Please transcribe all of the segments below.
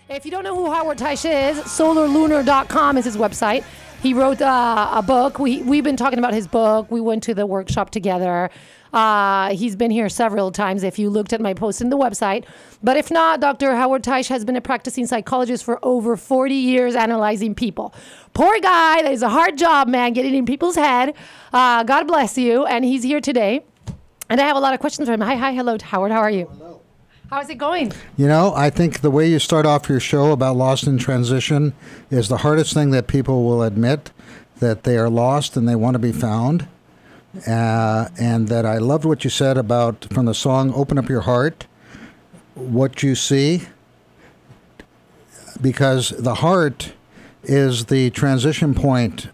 If you don't know who Howard Teich is, solarlunar.com is his website. He wrote a book. We've been talking about his book. We went to the workshop together. He's been here several times if you looked at my post in the website. But if not, Dr. Howard Teich has been a practicing psychologist for over 40 years analyzing people. Poor guy. That is a hard job, man, getting in people's head. God bless you. And he's here today. And I have a lot of questions for him. Hi, hello, Howard. How are you? Hello. How's it going? You know, I think the way you start off your show about lost in transition is the hardest thing that people will admit, that they are lost and they want to be found. And that I loved what you said about, from the song, Open Up Your Heart, what you see, because the heart is the transition point,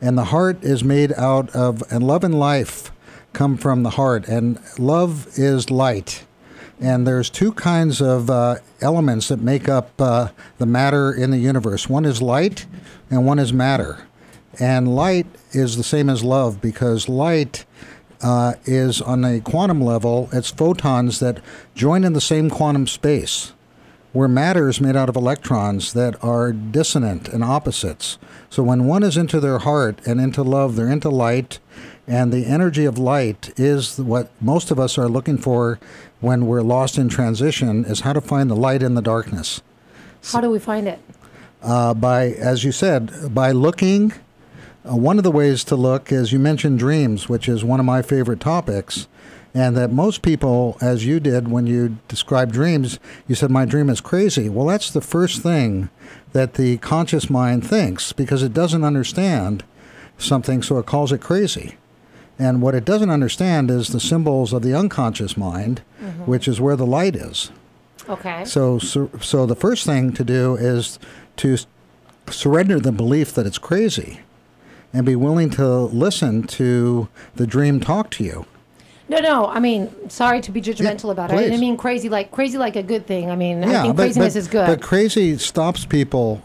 and the heart is made out of, and love and life come from the heart, and love is light. And there's two kinds of elements that make up the matter in the universe. One is light and one is matter. And light is the same as love, because light is on a quantum level, it's photons that join in the same quantum space, where matter is made out of electrons that are dissonant and opposites. So when one is into their heart and into love, they're into light, and the energy of light is what most of us are looking for when we're lost in transition, is how to find the light in the darkness. How do we find it? By, as you said, by looking. One of the ways to look is, you mentioned dreams, which is one of my favorite topics, and that most people, as you did when you described dreams, you said, my dream is crazy. Well, that's the first thing that the conscious mind thinks, because it doesn't understand something, so it calls it crazy. And what it doesn't understand is the symbols of the unconscious mind, which is where the light is. Okay. So the first thing to do is to surrender the belief that it's crazy and be willing to listen to the dream talk to you. No. I mean, sorry to be judgmental about it. I didn't mean crazy like a good thing. I mean, I think craziness is good. But crazy stops people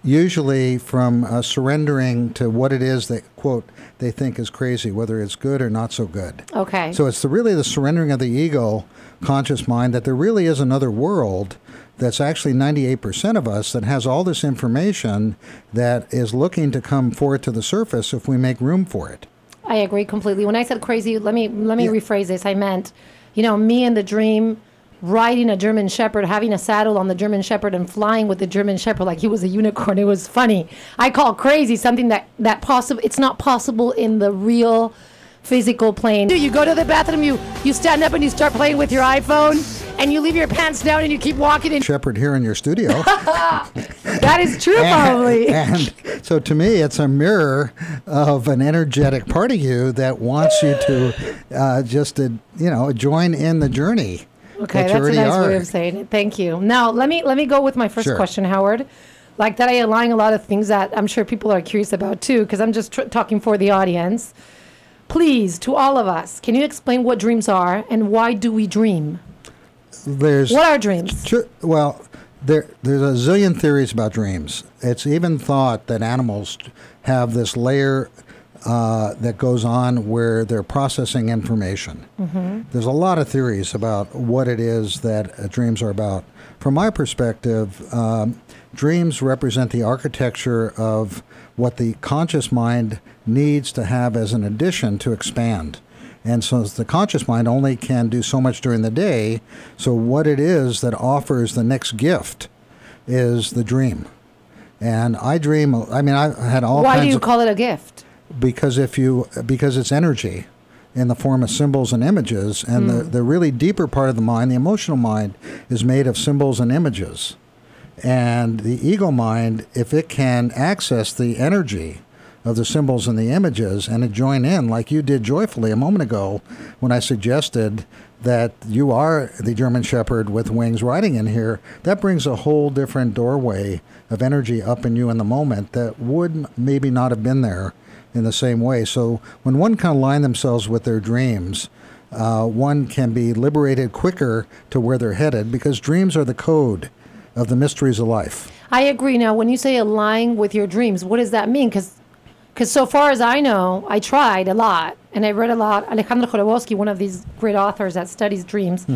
usually from surrendering to what it is that, quote, they think is crazy, whether it's good or not so good. Okay. So it's really the surrendering of the ego conscious mind, that there really is another world that's actually 98% of us that has all this information that is looking to come forward to the surface if we make room for it. I agree completely. When I said crazy, let me rephrase this. I meant, me in the dream, riding a German Shepherd, having a saddle on the German Shepherd and flying with the German Shepherd like he was a unicorn. It was funny. I call crazy something that it's not possible in the real physical plane. You go to the bathroom, you stand up and you start playing with your iPhone, and you leave your pants down and you keep walking in. Shepherd here in your studio. That is true, probably. And so to me, it's a mirror of an energetic part of you that wants you to join in the journey. Okay, that's a nice way of saying it. Thank you. Now, let me go with my first question, Howard. Like that, I align a lot of things that I'm sure people are curious about too, because I'm just talking for the audience. Please, to all of us, can you explain what dreams are and why do we dream? What are dreams? Well, there's a zillion theories about dreams. It's even thought that animals have this layer that goes on where they're processing information. There's a lot of theories about what it is that dreams are about. From my perspective, dreams represent the architecture of what the conscious mind needs to have as an addition to expand. And so the conscious mind only can do so much during the day, so what it is that offers the next gift is the dream. And I dream, I had all kinds of... Why do you call it a gift? Because it's energy in the form of symbols and images, and the really deeper part of the mind, the emotional mind, is made of symbols and images. And the ego mind, if it can access the energy of the symbols and the images and it join in, like you did joyfully a moment ago when I suggested that you are the German Shepherd with wings riding in here, that brings a whole different doorway of energy up in you in the moment that would maybe not have been there in the same way. So when one can align themselves with their dreams, one can be liberated quicker to where they're headed, because dreams are the code of the mysteries of life. I agree. Now, when you say align with your dreams, what does that mean? Because so far as I know, I tried a lot, and I read a lot. Alejandro Jodorowsky, one of these great authors that studies dreams,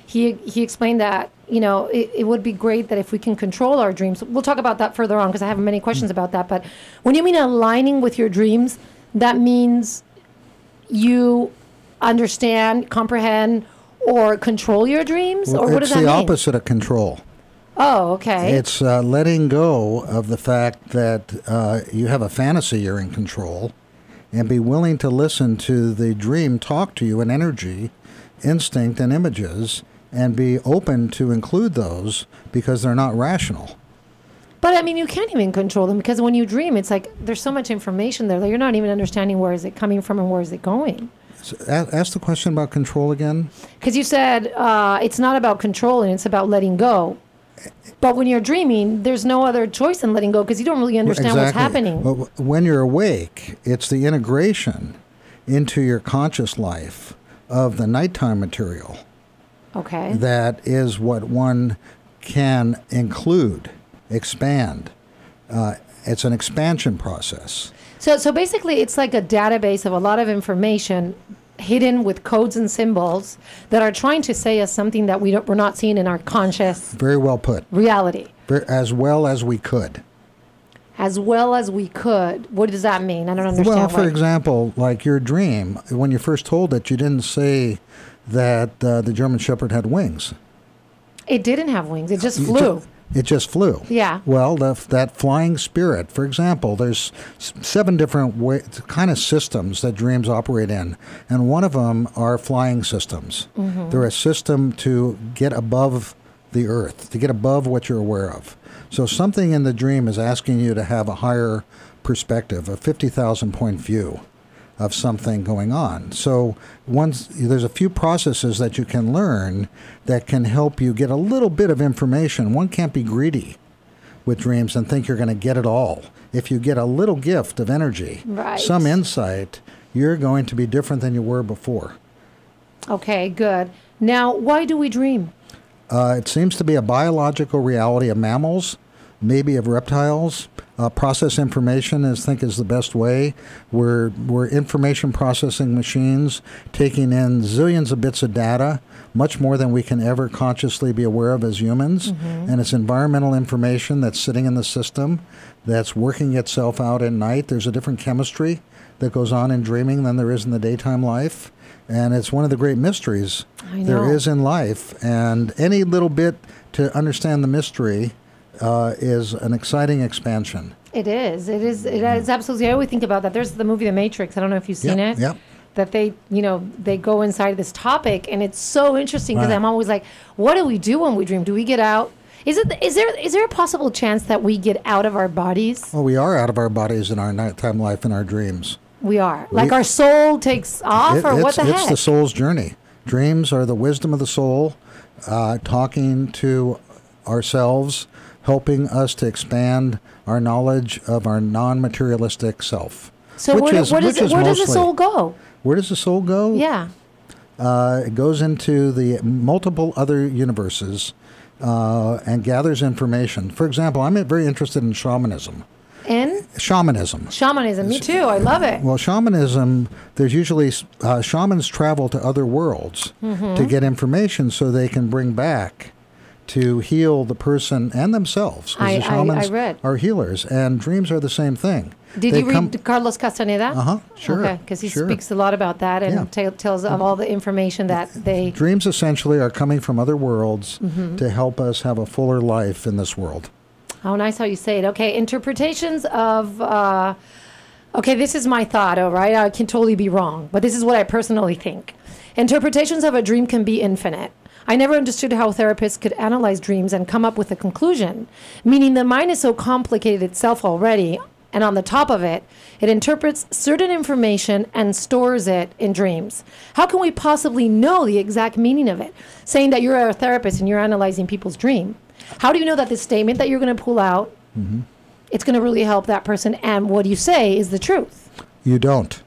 he explained that, it would be great that if we can control our dreams. We'll talk about that further on because I have many questions about that. But when you mean aligning with your dreams, that means you understand, comprehend, or control your dreams? Or what does that mean? It's the opposite of control. Oh, okay. It's letting go of the fact that you have a fantasy you're in control, and be willing to listen to the dream talk to you in energy, instinct, and images, and be open to include those because they're not rational. But I mean, you can't even control them because when you dream, it's like there's so much information there that you're not even understanding where is it coming from and where is it going. So ask the question about control again. Because you said it's not about controlling, it's about letting go. But when you're dreaming, there's no other choice than letting go because you don't really understand what's happening. But when you're awake, it's the integration into your conscious life of the nighttime material. Okay. That is what one can include, expand. It's an expansion process. So basically, it's like a database of a lot of information hidden with codes and symbols that are trying to say us something that we're not seeing in our conscious Very well put. reality. As well as we could. As well as we could. What does that mean? I don't understand. Well, for example, like your dream, when you first told it, you didn't say that the German Shepherd had wings. It didn't have wings. It just flew. It just flew. Yeah. Well, that flying spirit, for example, there's 7 different kind of systems that dreams operate in, and one of them are flying systems. Mm-hmm. They're a system to get above the earth, to get above what you're aware of. So something in the dream is asking you to have a higher perspective, a 50,000 point view of something going on. So there's a few processes that you can learn that can help you get a little bit of information. One can't be greedy with dreams and think you're going to get it all. If you get a little gift of energy, some insight, you're going to be different than you were before. Okay, good. Now, why do we dream? It seems to be a biological reality of mammals, maybe of reptiles. Process information, is the best way. We're information processing machines taking in zillions of bits of data, much more than we can ever consciously be aware of as humans. Mm-hmm. And it's environmental information that's sitting in the system that's working itself out at night. There's a different chemistry that goes on in dreaming than there is in the daytime life. And it's one of the great mysteries there is in life. And any little bit to understand the mystery is an exciting expansion. It is. It is absolutely. I always think about that. There's the movie The Matrix. I don't know if you've seen it. Yep. That they go inside this topic, and it's so interesting because I'm always like, what do we do when we dream? Do we get out? Is there a possible chance that we get out of our bodies? Well, we are out of our bodies in our nighttime life in our dreams. We are. Like our soul takes off, or what the heck? It's the soul's journey. Dreams are the wisdom of the soul, talking to ourselves, helping us to expand our knowledge of our non-materialistic self. So where does the soul go? Where does the soul go? Yeah. It goes into the multiple other universes and gathers information. For example, I'm very interested in shamanism. In? Shamanism. Shamanism, me too. I love it. Well, shamanism, there's usually shamans travel to other worlds to get information so they can bring back to heal the person and themselves. Because the shamans are healers, and dreams are the same thing. Did you read Carlos Castaneda? Sure. Okay, because he speaks a lot about that and tells of all the information that they... Dreams essentially are coming from other worlds to help us have a fuller life in this world. Oh, nice how you say it. Okay, interpretations of... okay, this is my thought, all right? I can totally be wrong, but this is what I personally think. Interpretations of a dream can be infinite. I never understood how therapists could analyze dreams and come up with a conclusion, meaning the mind is so complicated itself already, and on the top of it, it interprets certain information and stores it in dreams. How can we possibly know the exact meaning of it? Saying that you're a therapist and you're analyzing people's dream. How do you know that this statement that you're going to pull out, it's going to really help that person, and what you say is the truth? You don't.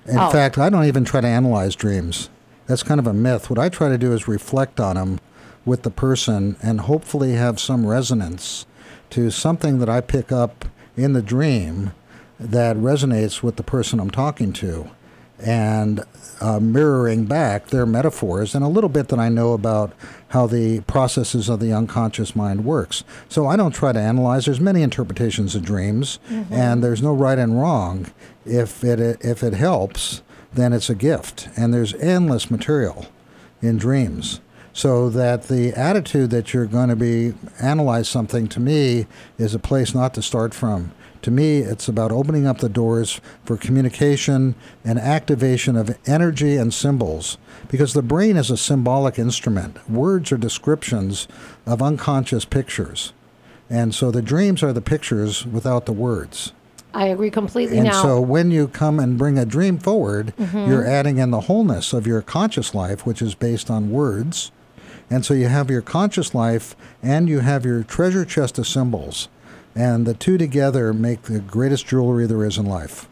In fact, I don't even try to analyze dreams. That's kind of a myth. What I try to do is reflect on them with the person and hopefully have some resonance to something that I pick up in the dream that resonates with the person I'm talking to. and mirroring back their metaphors and a little bit that I know about how the processes of the unconscious mind works. So I don't try to analyze. There's many interpretations of dreams, and there's no right and wrong. If it helps, then it's a gift, and there's endless material in dreams. So that the attitude that you're going to be analyze something, to me, is a place not to start from. To me, it's about opening up the doors for communication and activation of energy and symbols, because the brain is a symbolic instrument. Words are descriptions of unconscious pictures. And so the dreams are the pictures without the words. I agree completely and now. So when you come and bring a dream forward, you're adding in the wholeness of your conscious life, which is based on words. And so you have your conscious life and you have your treasure chest of symbols. And the two together make the greatest jewelry there is in life.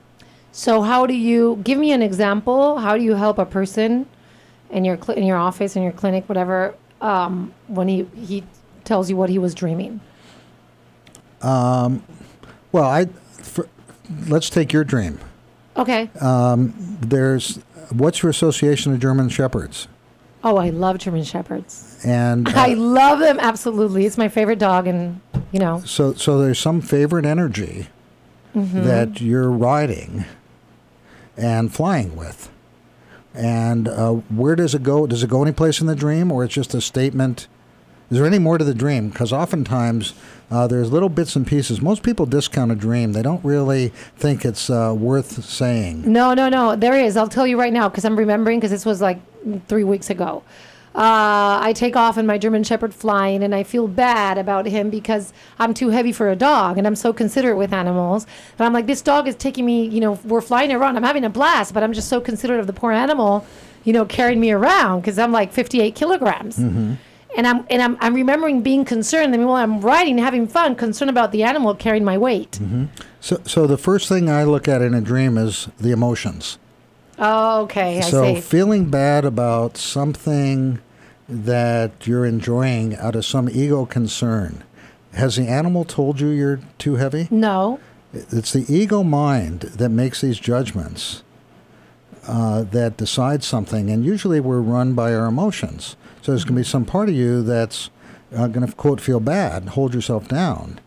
So how do you, give me an example, how do you help a person in your office, in your clinic, whatever, when he tells you what he was dreaming? Let's take your dream. Okay. What's your association of German Shepherds? Oh, I love German Shepherds. And I love them, absolutely. It's my favorite dog, and, you know. So there's some favorite energy that you're riding and flying with. And where does it go? Does it go any place in the dream, or it's just a statement? Is there any more to the dream? Because oftentimes there's little bits and pieces. Most people discount a dream. They don't really think it's worth saying. No. There is. I'll tell you right now, because I'm remembering, because this was like 3 weeks ago. I take off in my German Shepherd flying, and I feel bad about him because I'm too heavy for a dog, and I'm so considerate with animals. And I'm like, this dog is taking me, you know, we're flying around. I'm having a blast, but I'm just so considerate of the poor animal, you know, carrying me around, because I'm like 58 kilograms. And I'm remembering being concerned. I mean, while I'm riding, having fun, concerned about the animal carrying my weight. So the first thing I look at in a dream is the emotions. Oh, okay, I see. So feeling bad about something that you're enjoying out of some ego concern. Has the animal told you you're too heavy? No. It's the ego mind that makes these judgments, that decides something. And usually we're run by our emotions. So there's going to be some part of you that's going to, quote, feel bad, hold yourself down.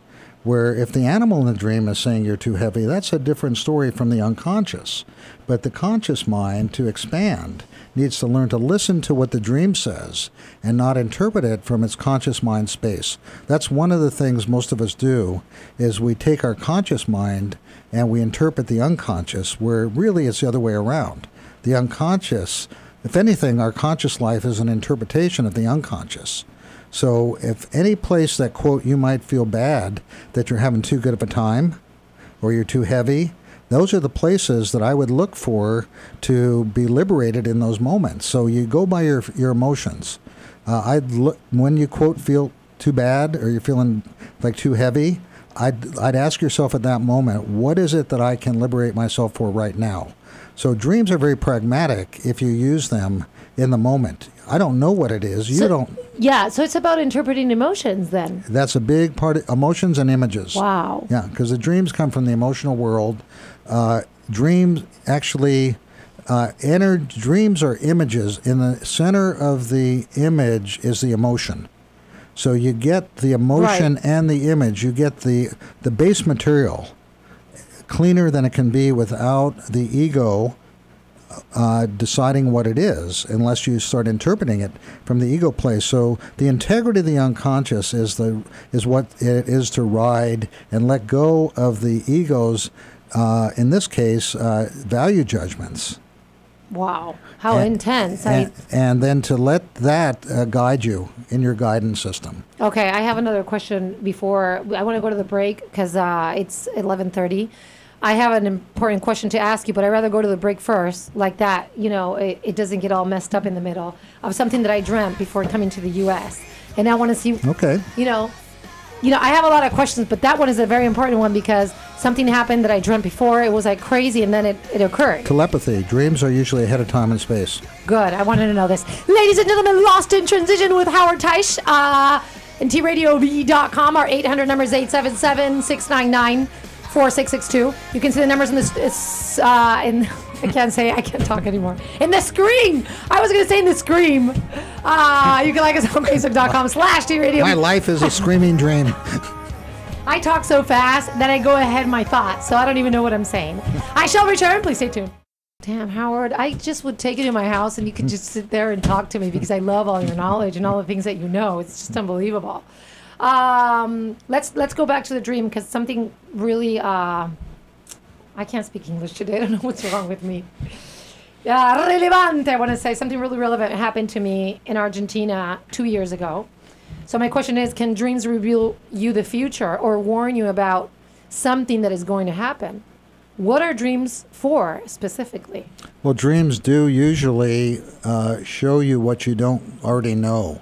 Where if the animal in the dream is saying you're too heavy, that's a different story from the unconscious. But the conscious mind, to expand, needs to learn to listen to what the dream says and not interpret it from its conscious mind space. That's one of the things most of us do, is we take our conscious mind and we interpret the unconscious, where really it's the other way around. The unconscious, if anything, our conscious life is an interpretation of the unconscious. So if any place that, quote, you might feel bad that you're having too good of a time or you're too heavy, those are the places that I would look for to be liberated in those moments. So you go by your emotions. When you, quote, feel too bad or you're feeling like too heavy, I'd ask yourself at that moment, what is it that I can liberate myself for right now? So dreams are very pragmatic if you use them in the moment. I don't know what it is. You don't. Yeah, so it's about interpreting emotions then. That's a big part of emotions and images. Wow. Yeah, because the dreams come from the emotional world. Dreams actually dreams are images. In the center of the image is the emotion. So you get the emotion and the image. You get the base material cleaner than it can be without the ego deciding what it is, unless you start interpreting it from the ego place. So the integrity of the unconscious is what it is to ride and let go of the ego's, in this case, value judgments. Wow, how intense. And then to let that guide you in your guidance system. Okay, I have another question before. I want to go to the break because it's 11:30. I have an important question to ask you, but I'd rather go to the break first, like that, you know, it doesn't get all messed up in the middle of something that I dreamt before coming to the U.S. And I want to see, you know, I have a lot of questions, but that one is a very important one because something happened that I dreamt before. It was like crazy, and then it occurred. Telepathy. Dreams are usually ahead of time and space. Good. I wanted to know this. Ladies and gentlemen, Lost in Transition with Howard Teich. And TradioV.com. Our 800 number is 877-699-4662. You can see the numbers in I can't talk anymore. In the Scream. I was going to say in the Scream. You can like us on Facebook.com/TradioV. My life is a screaming dream. I talk so fast that I go ahead my thoughts, so I don't even know what I'm saying. I shall return. Please stay tuned. Damn, Howard, I just would take you to my house and you could just sit there and talk to me because I love all your knowledge and all the things that you know. It's just unbelievable. Let's go back to the dream because something really, I can't speak English today. I don't know what's wrong with me. Relevante, I want to say something really relevant happened to me in Argentina 2 years ago. So my question is, can dreams reveal you the future or warn you about something that is going to happen? What are dreams for specifically? Well, dreams do usually show you what you don't already know.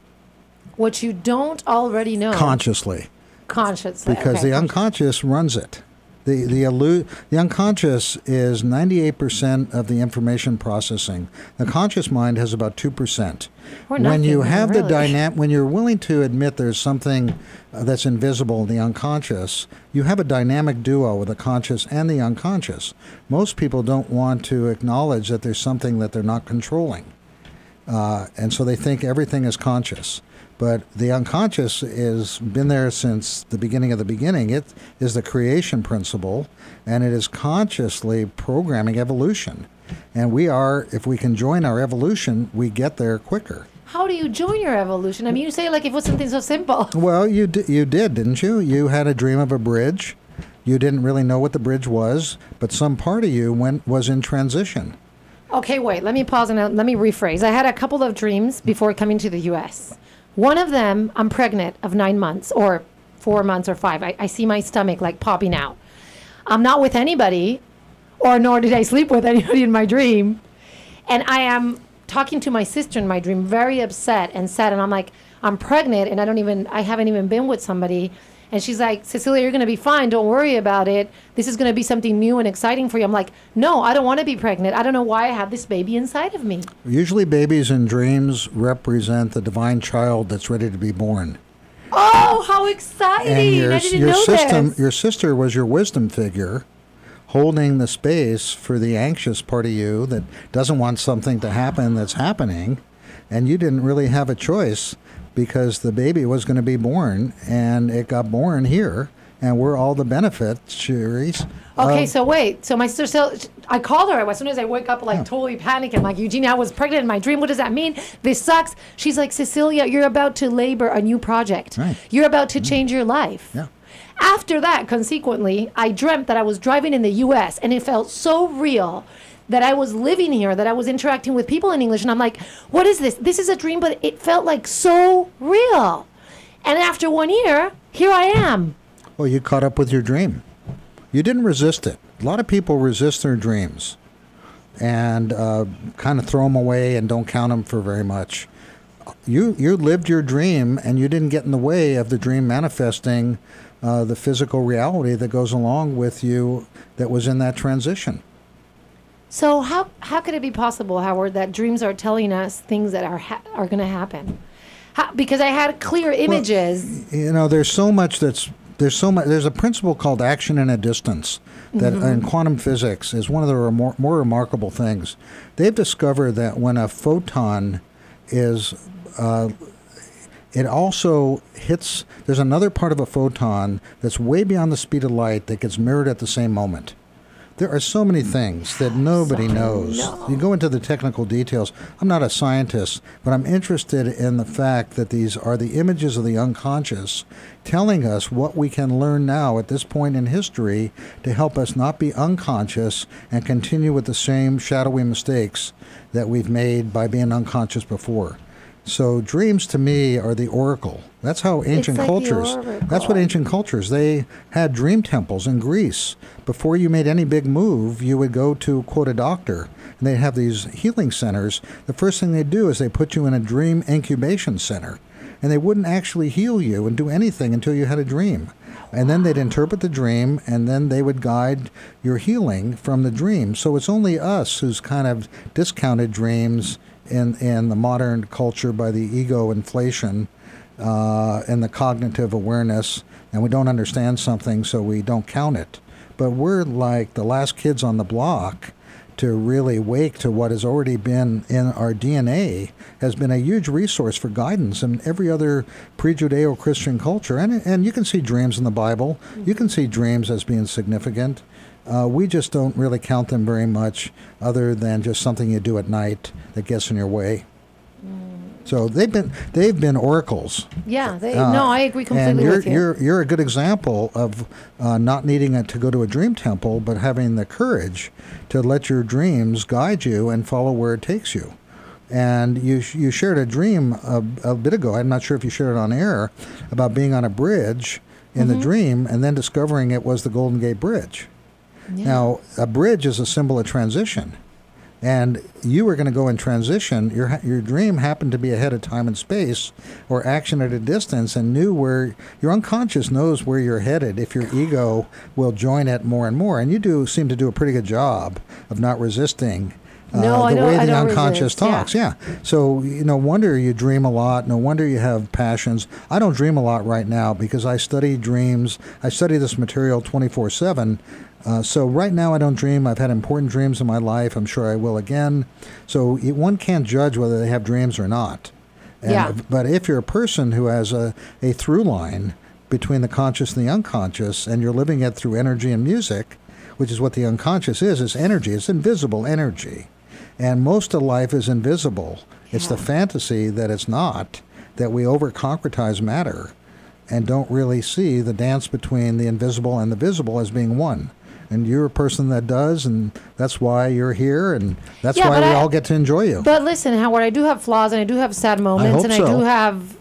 What you don't already know. Consciously. Consciously. Because okay. the unconscious runs it. The unconscious is 98% of the information processing. The conscious mind has about 2%. When you have the dynamic, when you're willing to admit there's something that's invisible in the unconscious, you have a dynamic duo with the conscious and the unconscious. Most people don't want to acknowledge that there's something that they're not controlling. And so they think everything is conscious. But the unconscious has been there since the beginning of the beginning. It is the creation principle, and it is consciously programming evolution. And we are, if we can join our evolution, we get there quicker. How do you join your evolution? I mean, you say like it was something so simple. Well, you did, didn't you? You had a dream of a bridge. You didn't really know what the bridge was, but some part of you was in transition. Okay, wait. Let me pause and let me rephrase. I had a couple of dreams before coming to the U.S. One of them, I'm pregnant of 9 months or 4 months or 5. I see my stomach like popping out. I'm not with anybody, or nor did I sleep with anybody in my dream. And I am talking to my sister in my dream, very upset and sad. And I'm like, I'm pregnant and I haven't even been with somebody. And she's like, Cecilia, you're going to be fine. Don't worry about it. This is going to be something new and exciting for you. I'm like, no, I don't want to be pregnant. I don't know why I have this baby inside of me. Usually babies in dreams represent the divine child that's ready to be born. Oh, how exciting. And I didn't know this. Your sister was your wisdom figure holding the space for the anxious part of you that doesn't want something to happen that's happening. And you didn't really have a choice because the baby was going to be born, and it got born here, and we're all the beneficiaries. Okay, so wait. So my sister, I called her as soon as I wake up, like totally panicking. Like, Eugenia, I was pregnant in my dream. What does that mean? This sucks. She's like, Cecilia, you're about to labor a new project. Right. You're about to change your life. Yeah. After that, consequently, I dreamt that I was driving in the U.S., and it felt so real that I was living here, that I was interacting with people in English. And I'm like, what is this? This is a dream, but it felt like so real. And after 1 year, here I am. Well, you caught up with your dream. You didn't resist it. A lot of people resist their dreams and kind of throw them away and don't count them for very much. You lived your dream, and you didn't get in the way of the dream manifesting the physical reality that goes along with you that was in that transition. So how could it be possible, Howard, that dreams are telling us things that are going to happen? Because I had clear images. Well, there's a principle called action in a distance that in quantum physics is one of the more remarkable things. They've discovered that when a photon is it also hits, there's another part of a photon that's way beyond the speed of light that gets mirrored at the same moment. There are so many things that nobody knows. You go into the technical details. I'm not a scientist, but I'm interested in the fact that these are the images of the unconscious telling us what we can learn now at this point in history to help us not be unconscious and continue with the same shadowy mistakes that we've made by being unconscious before. So dreams to me are the oracle. That's how ancient cultures, that's what ancient cultures, they had dream temples in Greece. Before you made any big move, you would go to, quote, a doctor, and they'd have these healing centers. The first thing they'd do is they put you in a dream incubation center, and they wouldn't actually heal you and do anything until you had a dream. And then they'd interpret the dream, and then they would guide your healing from the dream. So it's only us who's kind of discounted dreams in the modern culture by the ego inflation and the cognitive awareness, and we don't understand something, so we don't count it. But we're like the last kids on the block to really wake to what has already been in our DNA has been a huge resource for guidance in every other pre-Judeo-Christian culture. And you can see dreams in the Bible. You can see dreams as being significant. We just don't really count them very much other than just something you do at night that gets in your way. So they've been oracles. Yeah, no, I agree completely with you. You're a good example of not needing to go to a dream temple, but having the courage to let your dreams guide you and follow where it takes you. And you shared a dream a bit ago. I'm not sure if you shared it on air about being on a bridge in the dream and then discovering it was the Golden Gate Bridge. Yeah. Now, a bridge is a symbol of transition. And you were going to go in transition. Your dream happened to be ahead of time and space, or action at a distance, and knew where your unconscious knows where you're headed if your ego will join it more and more. And you seem to do a pretty good job of not resisting the way the unconscious talks. Yeah. So no wonder you dream a lot. No wonder you have passions. I don't dream a lot right now because I study dreams. I study this material 24/7. So right now I don't dream. I've had important dreams in my life. I'm sure I will again. So one can't judge whether they have dreams or not. But if you're a person who has a through line between the conscious and the unconscious, and you're living it through energy and music, which is what the unconscious is energy. It's invisible energy. And most of life is invisible. It's the fantasy that it's not, that we over-concretize matter and don't really see the dance between the invisible and the visible as being one. And you're a person that does, and that's why you're here, and that's why we all get to enjoy you. But listen, Howard, I do have flaws, and I do have sad moments, I do have,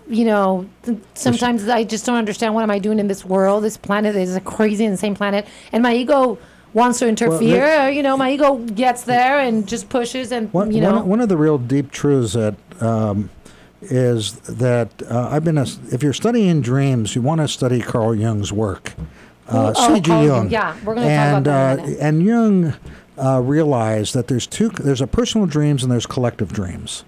sometimes I just don't understand what am I doing in this world. This planet is a crazy, insane planet, and my ego wants to interfere. My ego gets there and just pushes, and One of the real deep truths that is that if you're studying dreams, you want to study Carl Jung's work. C.G. Jung. Yeah, we're going to talk about that in a minute. And Jung realized that there's a personal dreams and there's collective dreams.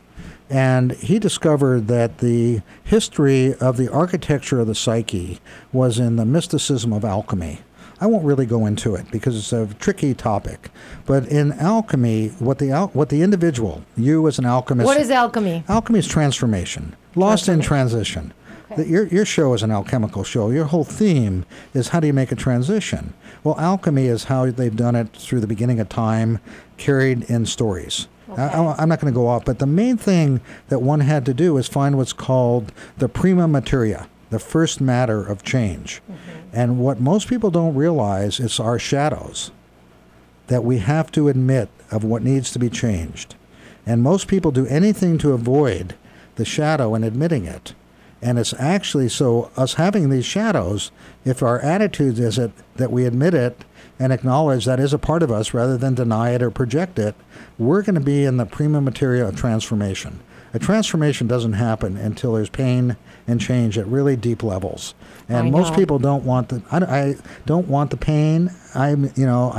And he discovered that the history of the architecture of the psyche was in the mysticism of alchemy. I won't really go into it because it's a tricky topic. But in alchemy, what the individual, you as an alchemist... What is alchemy? Alchemy is transformation, lost in transition. Okay. Your show is an alchemical show. Your whole theme is how do you make a transition? Well, alchemy is how they've done it through the beginning of time, carried in stories. Okay. I'm not going to go off, but the main thing that one had to do is find what's called the prima materia, the first matter of change. Mm-hmm. And what most people don't realize is our shadows, that we have to admit of what needs to be changed. And most people do anything to avoid the shadow and admitting it. And it's actually, so us having these shadows, if our attitude is that we admit it and acknowledge that is a part of us rather than deny it or project it, we're going to be in the prima materia of transformation. A transformation doesn't happen until there's pain and change at really deep levels. And most people don't want I don't want the pain. I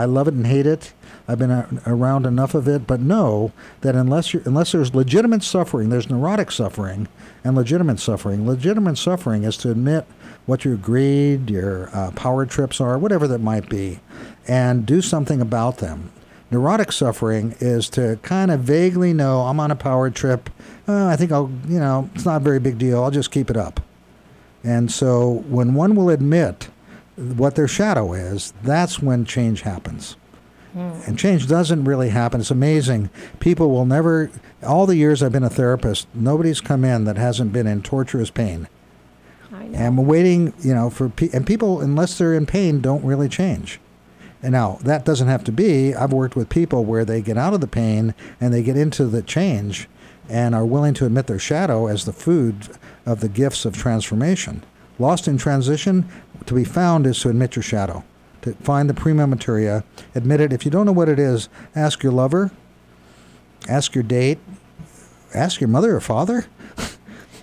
love it and hate it. I've been around enough of it, but know that unless there's legitimate suffering, there's neurotic suffering and legitimate suffering. Legitimate suffering is to admit what your greed, your power trips are, whatever that might be, and do something about them. Neurotic suffering is to kind of vaguely know, I'm on a power trip. I think it's not a very big deal. I'll just keep it up. And so when one will admit what their shadow is, that's when change happens. And change doesn't really happen. It's amazing. People will never, all the years I've been a therapist, nobody's come in that hasn't been in torturous pain. I know. And we're waiting, and people, unless they're in pain, don't really change. And now, that doesn't have to be. I've worked with people where they get out of the pain and they get into the change and are willing to admit their shadow as the food of the gifts of transformation. Lost in transition, to be found is to admit your shadow. To find the prima materia, admit it. If you don't know what it is, ask your lover, ask your date, ask your mother or father.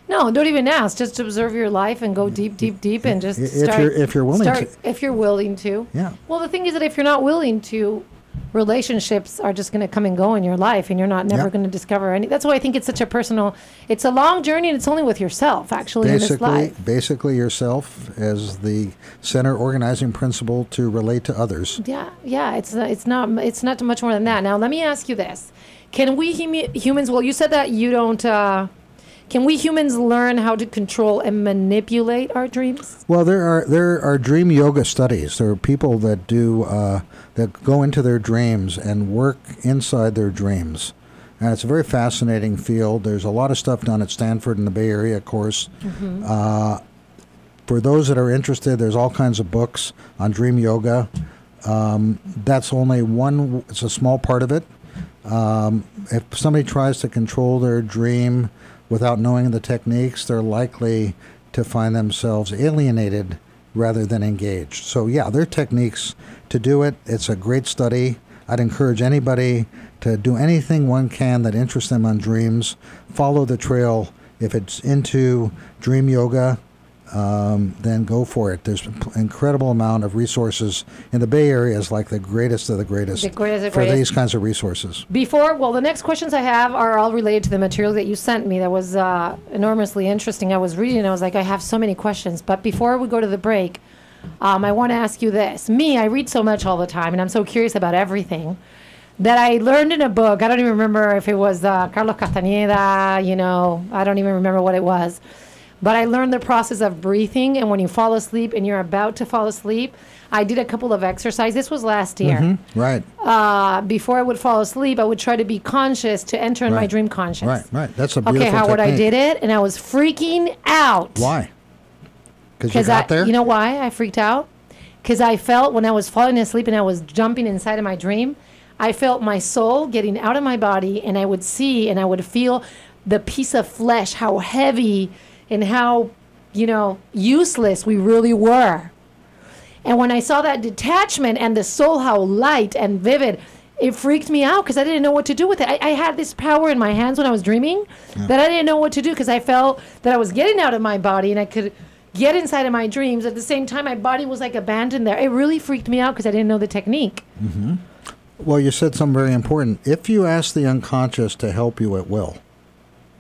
No, don't even ask. Just observe your life and go deep, deep, deep, and just if you're willing to. If you're willing to. Yeah. Well, the thing is that if you're not willing to, relationships are just going to come and go in your life, and you're never Yep. going to discover any. That's why I think it's such a personal. It's a long journey, and it's only with yourself, actually, in this life. Basically, yourself as the center organizing principle to relate to others. Yeah. It's not much more than that. Now, let me ask you this: can we humans? Well, you said that you don't. Can we humans learn how to control and manipulate our dreams? Well, there are dream yoga studies. There are people that do that go into their dreams and work inside their dreams, and it's a very fascinating field. There's a lot of stuff done at Stanford in the Bay Area, of course. For those that are interested, there's all kinds of books on dream yoga. That's only one. It's a small part of it. If somebody tries to control their dream without knowing the techniques, they're likely to find themselves alienated rather than engaged. So yeah, there are techniques to do it. It's a great study. I'd encourage anybody to do anything one can that interests them on dreams. Follow the trail. If it's into dream yoga, then go for it. There's an incredible amount of resources in the Bay Area. Is like the greatest of the greatest for these kinds of resources. The next questions I have are all related to the material that you sent me. That was enormously interesting. I was reading and I was like, I have so many questions. But before we go to the break, I want to ask you this. I read so much all the time, and I'm so curious about everything that I learned in a book. I don't even remember if it was Carlos Castaneda, I don't even remember what it was. But I learned the process of breathing, and when you fall asleep and you're about to fall asleep, I did a couple of exercises. This was last year. Right. Before I would fall asleep, I would try to be conscious to enter in my dream conscious. Right. That's a beautiful technique. Howard, I did it, and I was freaking out. Why? Because you got there? You know why I freaked out? Because I felt when I was falling asleep and I was jumping inside of my dream, I felt my soul getting out of my body, and I would see and I would feel the piece of flesh, how heavy and how, useless we really were. And when I saw that detachment and the soul, how light and vivid, it freaked me out because I didn't know what to do with it. I had this power in my hands when I was dreaming that I didn't know what to do because I felt that I was getting out of my body and I could get inside of my dreams. At the same time, my body was like abandoned there. It really freaked me out because I didn't know the technique. Mm-hmm. Well, you said something very important. If you ask the unconscious to help you, it will.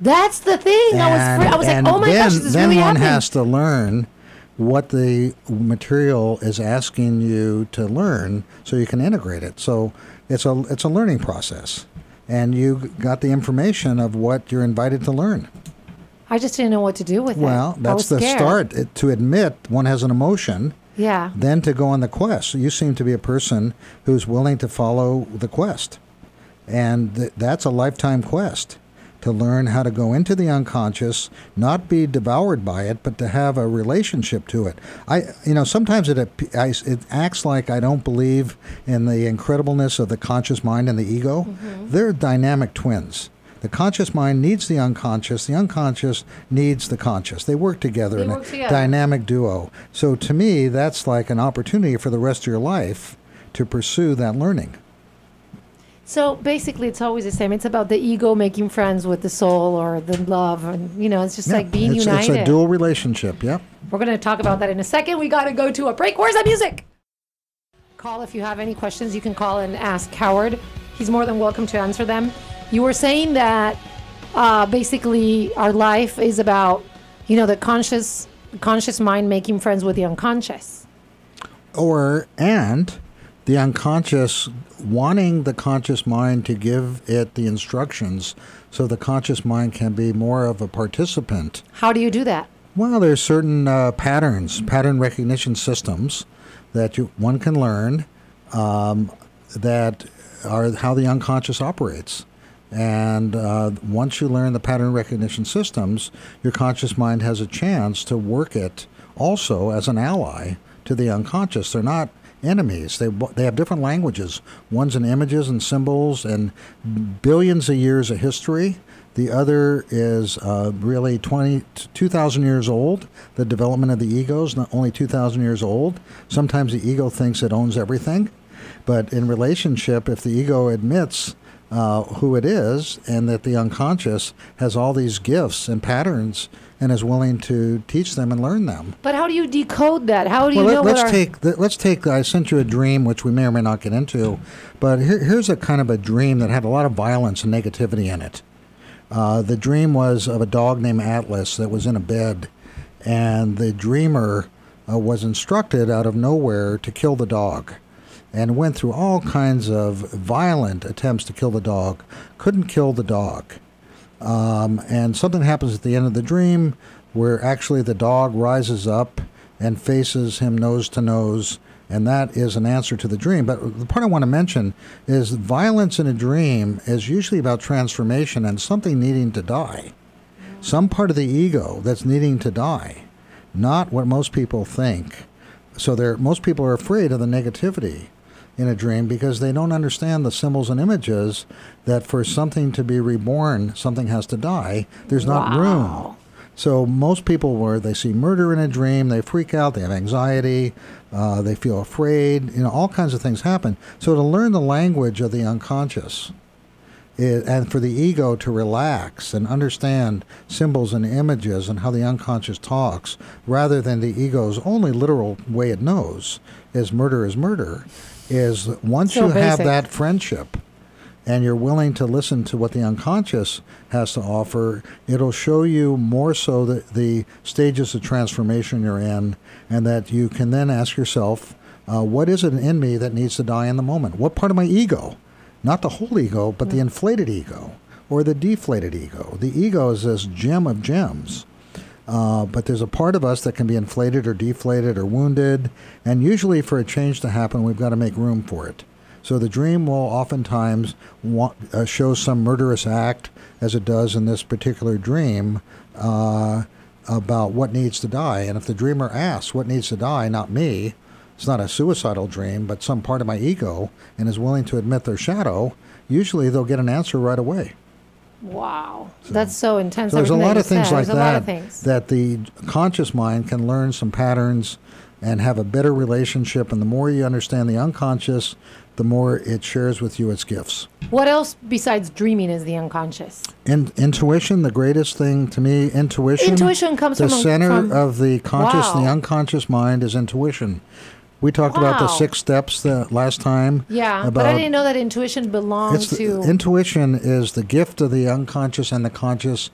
That's the thing. I was like, oh my gosh, this is really happening. Then one has to learn what the material is asking you to learn so you can integrate it. So it's a learning process. And you got the information of what you're invited to learn. I just didn't know what to do with it. Well, that's the start. To admit one has an emotion. Yeah. Then to go on the quest. So you seem to be a person who's willing to follow the quest. And that's a lifetime quest. To learn how to go into the unconscious, not be devoured by it, but to have a relationship to it. Sometimes it acts like I don't believe in the incredibleness of the conscious mind and the ego. Mm-hmm. They're dynamic twins. The conscious mind needs the unconscious needs the conscious. They work together in a dynamic duo. So to me, that's like an opportunity for the rest of your life to pursue that learning. So basically, it's always the same. It's about the ego making friends with the soul or the love. And, it's just like being united. It's a dual relationship, yeah. We're going to talk about that in a second. We got to go to a break. Where's that music? Call if you have any questions. You can call and ask Howard. He's more than welcome to answer them. You were saying that basically our life is about, the conscious mind making friends with the unconscious. And the unconscious wanting the conscious mind to give it the instructions so the conscious mind can be more of a participant. How do you do that? Well, there's certain pattern recognition systems that one can learn that are how the unconscious operates. And once you learn the pattern recognition systems, your conscious mind has a chance to work it also as an ally to the unconscious. They're not enemies. They have different languages. One's in images and symbols and billions of years of history. The other is really 2,000 years old. The development of the ego is not only 2,000 years old. Sometimes the ego thinks it owns everything. But in relationship, if the ego admits who it is, and that the unconscious has all these gifts and patterns and is willing to teach them and learn them. But how do you decode that? How do you know let's take, I sent you a dream, which we may or may not get into, but here's a kind of a dream that had a lot of violence and negativity in it. The dream was of a dog named Atlas that was in a bed, and the dreamer was instructed out of nowhere to kill the dog, and went through all kinds of violent attempts to kill the dog, couldn't kill the dog. And something happens at the end of the dream where actually the dog rises up and faces him nose to nose, and that is an answer to the dream. But the part I want to mention is violence in a dream is usually about transformation and something needing to die. Some part of the ego that's needing to die, not what most people think. So most people are afraid of the negativity in a dream because they don't understand the symbols and images that for something to be reborn, something has to die. There's not room. So most people, where they see murder in a dream, they freak out, they have anxiety, they feel afraid, all kinds of things happen. So to learn the language of the unconscious, and for the ego to relax and understand symbols and images and how the unconscious talks, rather than the ego's only literal way it knows is murder, is once you have that friendship and you're willing to listen to what the unconscious has to offer, it'll show you more so that the stages of transformation you're in, and that you can then ask yourself, what is it in me that needs to die in the moment? What part of my ego? Not the whole ego, but the inflated ego or the deflated ego. The ego is this gem of gems. But there's a part of us that can be inflated or deflated or wounded, and usually for a change to happen, we've got to make room for it. So the dream will oftentimes show some murderous act, as it does in this particular dream, about what needs to die. And if the dreamer asks what needs to die, not me, it's not a suicidal dream, but some part of my ego, and is willing to admit their shadow, usually they'll get an answer right away. Wow. That's so intense. So there's a lot of things like that that the conscious mind can learn some patterns and have a better relationship. And the more you understand the unconscious, the more it shares with you its gifts. What else besides dreaming is the unconscious? Intuition, the greatest thing to me, intuition. Intuition comes from the center of the conscious, the unconscious mind is intuition. We talked about the 6 steps the last time. Yeah, but I didn't know that intuition belonged to... Intuition is the gift of the unconscious and the conscious,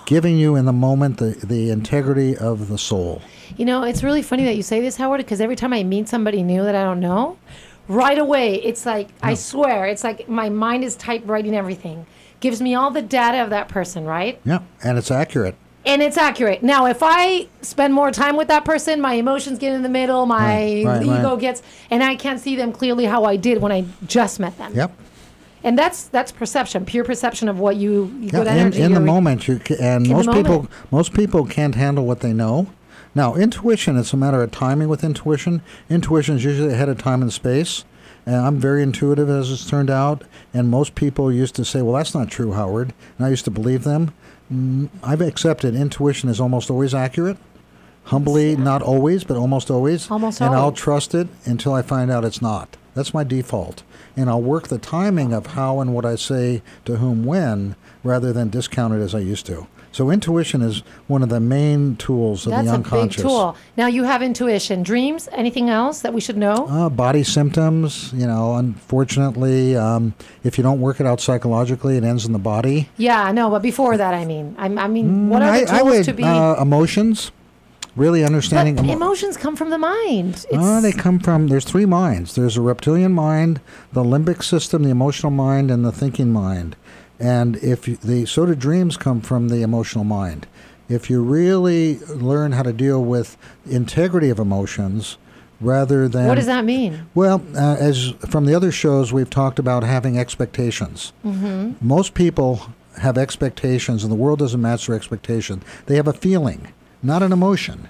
giving you in the moment the integrity of the soul. It's really funny that you say this, Howard, because every time I meet somebody new that I don't know, right away, it's like, I swear, it's like my mind is typewriting everything. Gives me all the data of that person, right? Yeah, and it's accurate. And it's accurate. Now, if I spend more time with that person, my emotions get in the middle, my ego gets, and I can't see them clearly how I did when I just met them. Yep. And that's perception, pure perception of what you good energy. In the moment, most people can't handle what they know. Now, intuition, it's a matter of timing with intuition. Intuition is usually ahead of time and space. And I'm very intuitive, as it's turned out. And most people used to say, well, that's not true, Howard. And I used to believe them. I've accepted intuition is almost always accurate. Humbly, not always, but almost always. I'll trust it until I find out it's not. That's my default. And I'll work the timing of how and what I say to whom when, rather than discount it as I used to. So intuition is one of the main tools of the unconscious. That's a big tool. Now you have intuition. Dreams, anything else that we should know? Body symptoms, unfortunately, if you don't work it out psychologically, it ends in the body. Yeah, no, but before that, I mean, what are the tools to be? Emotions, really understanding. But emotions come from the mind. They come from, there's 3 minds. There's a reptilian mind, the limbic system, the emotional mind, and the thinking mind. And so do dreams come from the emotional mind. If you really learn how to deal with integrity of emotions rather than... What does that mean? Well, as from the other shows, we've talked about having expectations. Mm-hmm. Most people have expectations, and the world doesn't match their expectation. They have a feeling, not an emotion.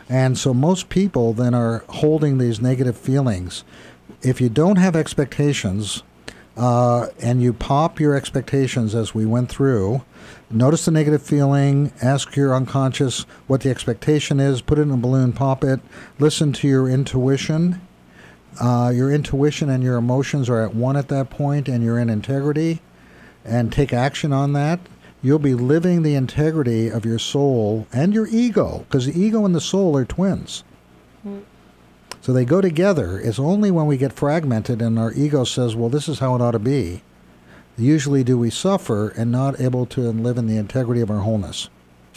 And so most people then are holding these negative feelings. If you don't have expectations... and you pop your expectations as we went through, notice the negative feeling, ask your unconscious what the expectation is, put it in a balloon, pop it, listen to your intuition. Your intuition and your emotions are at one at that point, and you're in integrity. and take action on that, you'll be living the integrity of your soul and your ego, because the ego and the soul are twins. So they go together. It's only when we get fragmented and our ego says, well, this is how it ought to be, usually do we suffer and not able to live in the integrity of our wholeness.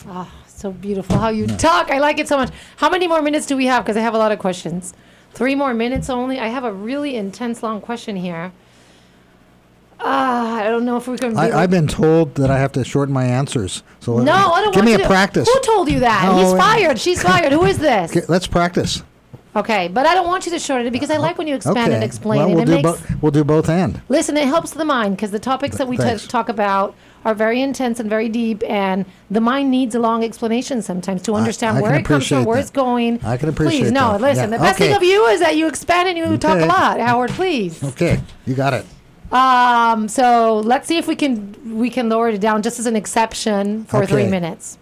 Oh, so beautiful how you talk. I like it so much. How many more minutes do we have? Because I have a lot of questions. 3 more minutes only. I have a really intense, long question here. I don't know if we can. I've been told that I have to shorten my answers. So no, I don't give want me a practice. Who told you that? No, He's fired. She's fired. Who is this? Okay, let's practice. Okay, but I don't want you to shorten it because I like when you expand and explain well, it. We'll do both and. Listen, it helps the mind because the topics that we talk about are very intense and very deep, and the mind needs a long explanation sometimes to understand where it comes from, where it's going. I can appreciate Please, no, that. listen. The best thing of you is that you expand and you talk a lot, Howard. Please. Okay, you got it. So let's see if we can lower it down just as an exception for 3 minutes.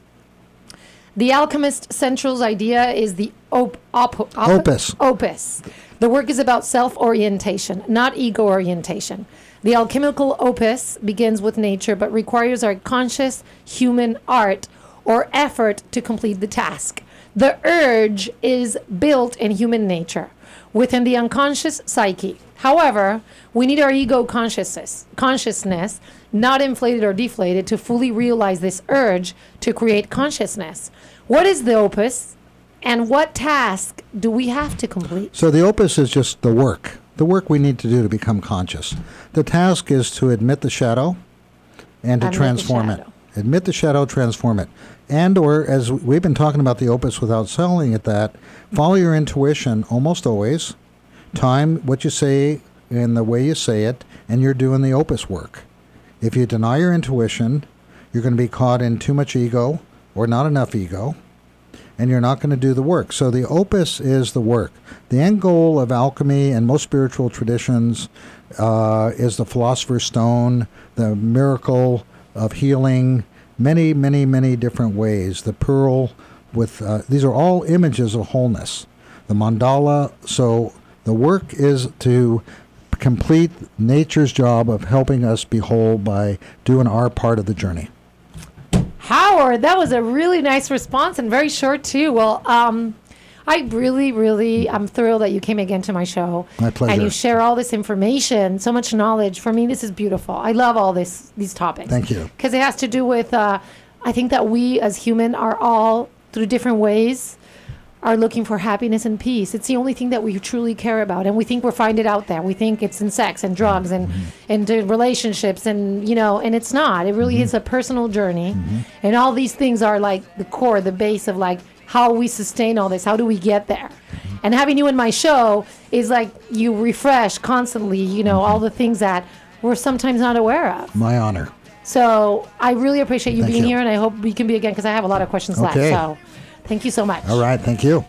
The Alchemist Central's idea is the opus. Opus. The work is about self-orientation, not ego orientation. The alchemical opus begins with nature, but requires our conscious human art or effort to complete the task. The urge is built in human nature, within the unconscious psyche. However, we need our ego consciousness, not inflated or deflated, to fully realize this urge to create consciousness. What is the opus, and what task do we have to complete? So the opus is just the work we need to do to become conscious. The task is to admit the shadow and to transform it. Admit the shadow, transform it. And or, as we've been talking about the opus without selling it that, follow your intuition almost always. Time what you say and the way you say it, and you're doing the opus work. If you deny your intuition, you're going to be caught in too much ego or not enough ego, and you're not going to do the work. So the opus is the work. The end goal of alchemy and most spiritual traditions is the philosopher's stone, the miracle of healing, many, many, many different ways. The pearl with, these are all images of wholeness. The mandala, so the work is to complete nature's job of helping us be whole by doing our part of the journey. Howard, that was a really nice response and very short too. Well, I really, I'm thrilled that you came again to my show. My pleasure. And you share all this information, so much knowledge. For me, this is beautiful. I love all these topics. Thank you. Because it has to do with, I think that we as human are all, through different ways, are looking for happiness and peace. It's the only thing that we truly care about. And we think we'll find it out there. We think it's in sex and drugs and in relationships and, and it's not. It really is a personal journey. And all these things are like the core, the base of like how we sustain all this. How do we get there? And having you in my show is like you refresh constantly, all the things that we're sometimes not aware of. My honor. So I really appreciate you Thank being you. here, and I hope we can be again because I have a lot of questions left. So thank you so much. All right. Thank you.